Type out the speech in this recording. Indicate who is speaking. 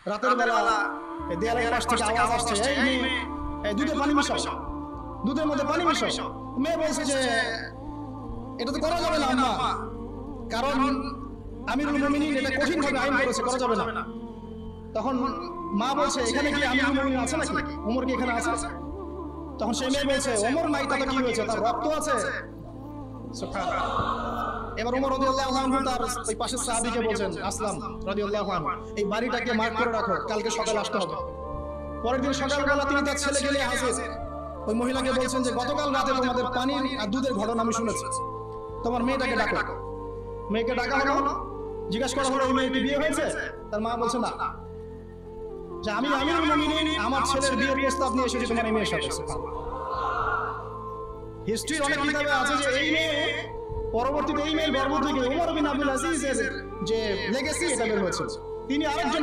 Speaker 1: রাতের বেলা দেয়ালের পাশ থেকে আওয়াজ আসছে, এই দুধে পানি মিশাও, দুধের মধ্যে পানি মিশাও। মেয়ে বলছে যে এটা তো করা যাবে না আম্মা, কারণ আমিরুল মুমিনিন এটা কঠিন ভাবে আইন করেছে, করা যাবে না। তখন মা বলছে এখানে কি আমিরুল মুমিনিন আছে নাকি, ওমর কি এখানে আছে? তখন সেই মেয়ে বলছে ওমর নাই, তাতে কি হয়েছে, তার রক্ত আছে। সুবহানাল্লাহ। এবার ওমর রাদিয়াল্লাহু আনহু তার ওই পাশের সাহাবীকে বলছেন, আসলাম রাদিয়াল্লাহু আনহু, এই বাড়িটাকে মার্ক করে রাখো, কালকে সকালে আসতে হবে। পরের দিন সকালবেলা তিনি তার ছেলে গেলে হাজির। ওই মহিলাকে বলছেন যে গতকাল রাতে তোমাদের পানির আর দুধের ঘটনা আমি শুনেছি, তোমার মেয়েটাকে ডাকো। মেয়েকে ডাকা হলো, জিজ্ঞাসা করা হলো এই মেয়ের কি বিয়ে হয়েছে? তার মা বলছে না, যে আমি আমিরুল মুমিনিন আমার ছেলের বিয়ের প্রস্তাব নিয়ে এসেছি তোমার এই মেয়ের সাথে। হিস্ট্রি অনেক কিতাবে আছে যে এই মেয়ে পরবর্তীতে এই মেয়ের গর্ভ থেকে ওমর বিন আব্দুল আজিজের যে লেগেসি এটা বের হয়েছে, তিনি আরেকজন